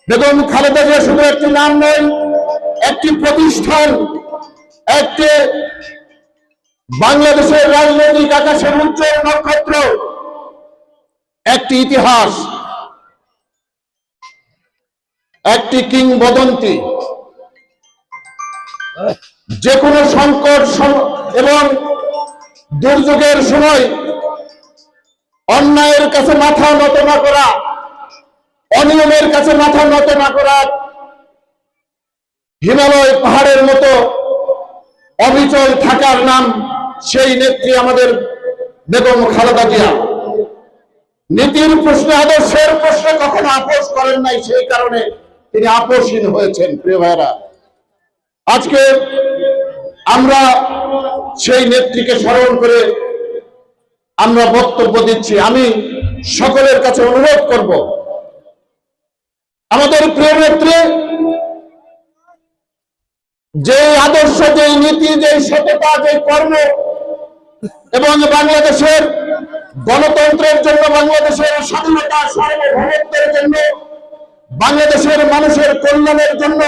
বেগম খালেদা জিয়া শুধু একটি নাম নয়, একটি প্রতিষ্ঠান, একটি বাংলাদেশের রাজনৈতিক আকাশের উজ্জ্বল নক্ষত্র, একটি ইতিহাস, একটি কিংবদন্তি। যে কোনো সংকট এবং দুর্যোগের সময় অন্যায়ের কাছে মাথা নত না করা, অনিয়মের কাছে মাথা নত না করা, হিমালয় পাহাড়ের মতো অবিচল থাকার নাম সেই নেত্রী আমাদের বেগম খালেদা জিয়া। নীতির প্রশ্নে, আদর্শের প্রশ্নে কখনো আপোষ করেন নাই, সেই কারণে তিনি আপোষহীন হয়েছেন। প্রিয় ভাইরা, আজকে আমরা সেই নেত্রীকে স্মরণ করে আমরা বক্তব্য দিচ্ছি। আমি সকলের কাছে অনুরোধ করব, আমাদের প্রিয় নেত্রী যে আদর্শ, যে নীতি, যে সততা, যে কর্ম এবং বাংলাদেশের গণতন্ত্রের জন্য, বাংলাদেশের স্বাধীনতা সার্বভৌমত্বের জন্য, বাংলাদেশের মানুষের কল্যাণের জন্য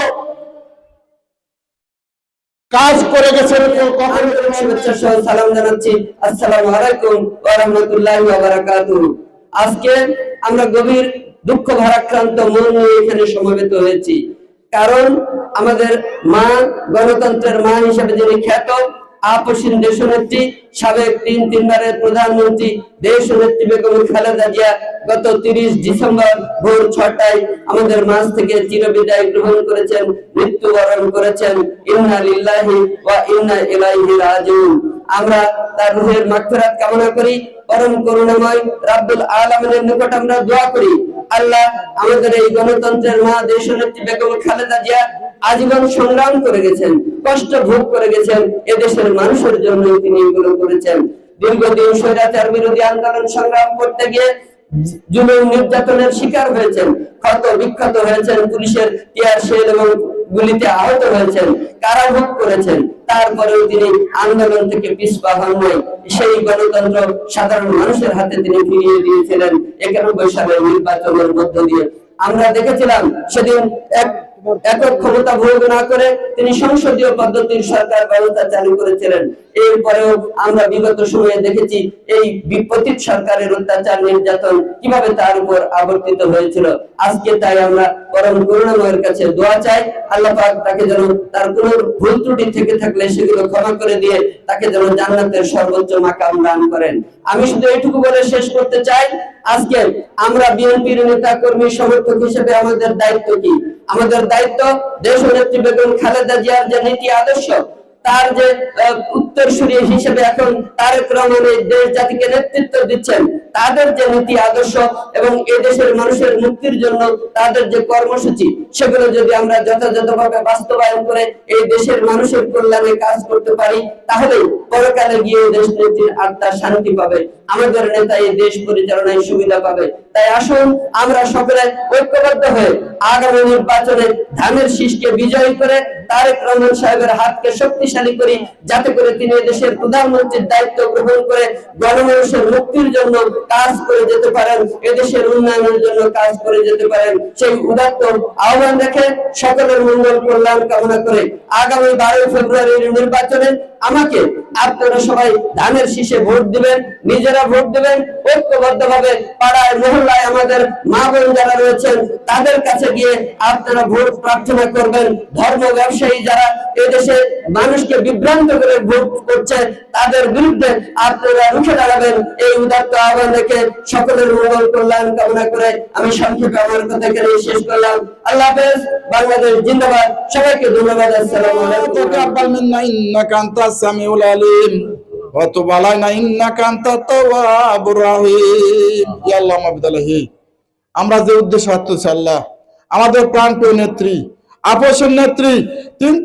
কাজ করে গেছেন। শুভেচ্ছা সহ সালাম জানাচ্ছি। আসসালামু আলাইকুম ওয়া রাহমাতুল্লাহি ওয়া বারাকাতুহু। আজকে আমরা গভীর দুঃখ ভারাক্রান্ত মন নিয়ে এখানে সমবেত হয়েছি, কারণ আমাদের মা, গণতন্ত্রের মা হিসেবে যিনি খ্যাত, আপসীন দেশনেত্রী, সাবেক তিনবারের প্রধানমন্ত্রী দেশনেত্রী বেগম খালেদা জিয়া গত 30 ডিসেম্বর ভোর 6টায় আমাদের মাঝ থেকে চিরবিদায় গ্রহণ করেছেন, মৃত্যুবরণ করেছেন। ইন্না লিল্লাহি ওয়া ইন্না ইলাইহি রাজিউন। আমরা তার রূহের মাগফিরাত কামনা করি। পরম করুণাময় রাব্বুল আলামিনের নিকট আমরা দোয়া করি, আল্লাহ আমাদের এই গণতন্ত্রের মা দেশনেত্রী বেগম খালেদা জিয়া আজীবন সংগ্রাম করে গেছেন, কষ্ট ভোগ করে গেছেন, এদেশের মানুষের জন্য তিনি এগুলো করেছেন। দীর্ঘদিন স্বৈরাচার বিরোধী আন্দোলন সংগ্রাম করতে গিয়ে জুলুম নির্যাতনের শিকার হয়েছেন, ক্ষত বিক্ষত হয়েছেন, পুলিশের টিয়ার শেল এবং গুলিতে আহত হয়েছেন, কারাভোগ করেছেন। তারপরেও তিনি আন্দোলন থেকে পিছপা হন নাই। সেই গণতন্ত্র সাধারণ মানুষের হাতে তিনি ফিরিয়ে দিয়েছিলেন 91 সালের নির্বাচনের মধ্য দিয়ে। আমরা দেখেছিলাম সেদিন একক ক্ষমতা ভোগ না করে তিনি সংসদীয় পদ্ধতির সরকার ব্যবস্থা চালু করেছিলেন। এরপরেও আমরা বিগত সময়ে দেখেছি এই বিপত্তিক সরকারের অত্যাচার, নির্যাতন কিভাবে তার উপর আবর্তিত হয়েছিল। আজকে তাই আমরা পরম করুণাময়ের কাছে দোয়া চাই, আল্লাহ পাক তাকে যেন তার কোনো ভুল ত্রুটি থেকে থাকলে সেগুলো ক্ষমা করে দিয়ে তাকে যেন জান্নাতের সর্বোচ্চ মাকাম দান করেন। আমি শুধু এইটুকু বলে শেষ করতে চাই, আজকে আমরা বিএনপির নেতা কর্মী সমর্থক হিসেবে আমাদের দায়িত্ব কি? আমাদের দায়িত্ব দেশনেত্রী বেগম খালেদা জিয়ার যে নীতি আদর্শ, তার যে উত্তরসূরি হিসেবে এখন তারেক রহমান এই দেশ জাতিকে নেতৃত্ব দিচ্ছেন, তাদের যে নীতি আদর্শ এবং এদেশের মানুষের মুক্তির জন্য তাদের যে কর্মসূচি, সেগুলো যদি আমরা যথাযথভাবে বাস্তবায়ন করে এই দেশের মানুষের কল্যাণে কাজ করতে পারি, তাহলে পরকালে গিয়ে দেশ নেত্রীর আত্মা শান্তি পাবে, আমাদের নেতা এই দেশ পরিচালনায় সুবিধা পাবে। তাই আসুন আমরা সকলে ঐক্যবদ্ধ হয়ে আগামী নির্বাচনে ধানের শীষকে বিজয়ী করে তারেক রহমান সাহেবের হাতকে শক্তিশালী করি, যাতে করে তিনি দেশের প্রধানমন্ত্রীর দায়িত্ব গ্রহণ করে গণমানুষের মুক্তির জন্য কাজ করে যেতে পারেন, এদেশের উন্নয়নের জন্য কাজ করে যেতে পারেন। সেই উদাত্ত আহ্বান রেখে সকলের মঙ্গল কল্যাণ কামনা করে আগামী 12 ফেব্রুয়ারির নির্বাচনে আমাকে আপনারা সবাই ধানের শীষে ভোট দিবেন, নিজেরা ভোট দিবেন, ঐক্যবদ্ধভাবে পাড়ায় মহল্লায় আমাদের মা বোন যারা রয়েছেন তাদের কাছে গিয়ে আপনারা ভোট প্রার্থনা করবেন। ধর্ম ব্যবসায়ী যারা এদেশে মানুষকে বিভ্রান্ত করে ভোট করছে, তাদের বিরুদ্ধে আপনারা রুখে দাঁড়াবেন। এই উদাত্ত আহ্বান রেখে সকলের মঙ্গল কল্যাণ কামনা করে আমি সংক্ষেপে আমার কথা এখানে শেষ করলাম। আল্লাহ হাফেজ। বাংলাদেশ জিন্দাবাদ। সবাইকে ধন্যবাদ। আসসালামু আলাইকুম। তাকাব্বাল মিন্না ইন্নাকা আনতাস সামিউল আলিম ওয়া তুব আলাইনা ইন্নাকা আনতাত তাওয়াবুর রহিম। ইয়া আল্লাহ মাবদালাহি। আমরা যে উদ্দেশ্য হাঁটতেছি, আল্লাহ আমাদের প্রাণপ্রিয় নেত্রী, আপসের নেত্রী,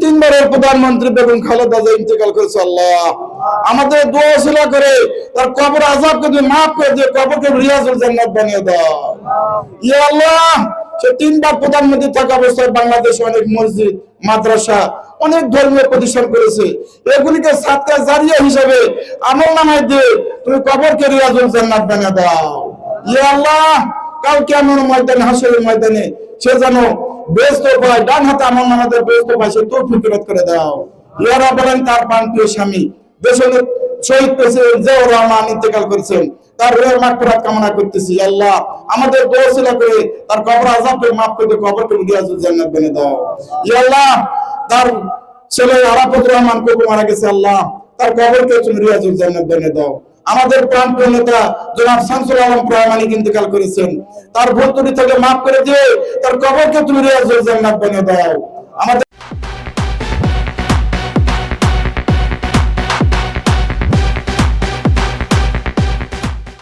তিনবারের প্রধানমন্ত্রী বেগম খালেদা জিয়া ইন্তেকাল করেছে। আল্লাহ আমাদের দোয়া ওসিলা করে তার কবর আযাবকে তুমি মাফ করে দিও, কবরকে রিয়াজুল জান্নাত বানিয়ে দাও। ইয়া আল্লাহ, সে 3 বার প্রধানমন্ত্রী থাকা অবস্থায় বাংলাদেশে অনেক মসজিদ, মাদ্রাসা, অনেক ধর্মীয় প্রতিষ্ঠান করেছে। এগুলিকে সাদকা জারিয়া হিসেবে আমলনামায় দিয়ে তুমি কবরকে রিয়াজুল জান্নাত বানিয়ে দাও। ইয়া আল্লাহ, কাল কিয়ামতের ময়দানে, হাসরের ময়দানে সে যেন বেহেশত পায়, ডান হাতে আমল নামাদের বেহেশত পায়, সে তৌফিক ফিরত করে দাও। ইয়া রাব্বাল তার প্রাণপ্রিয় স্বামী দেশের শহীদ প্রেসিডেন্ট জিয়াউর রহমান ইন্তেকাল করেছেন, তার রুহের মাগফিরাত কামনা করতেছি। আল্লাহ আমাদের দোয়া ওসিলা করে তার কবর আযাবকে মাফ করে দাও, কবরকে রিয়াজুল জান্নাত বানিয়ে দাও। ইয়া আল্লাহ তার ছেলে আরাফাতুর রহমান কবর মারা গেছে, আল্লাহ তার কবরকে তুমি রিয়াজুল জান্নাত বানিয়ে দাও। আমাদের প্রাণপ্রিয় নেতা জনাব শামসুল আলম প্রামাণিক ইন্তেকাল করেছেন, তার ভুল ত্রুটি থেকে মাফ করে দিয়ে তার কবরকে তুমি রিয়াজুল জান্নাত বানিয়ে দাও। আমাদের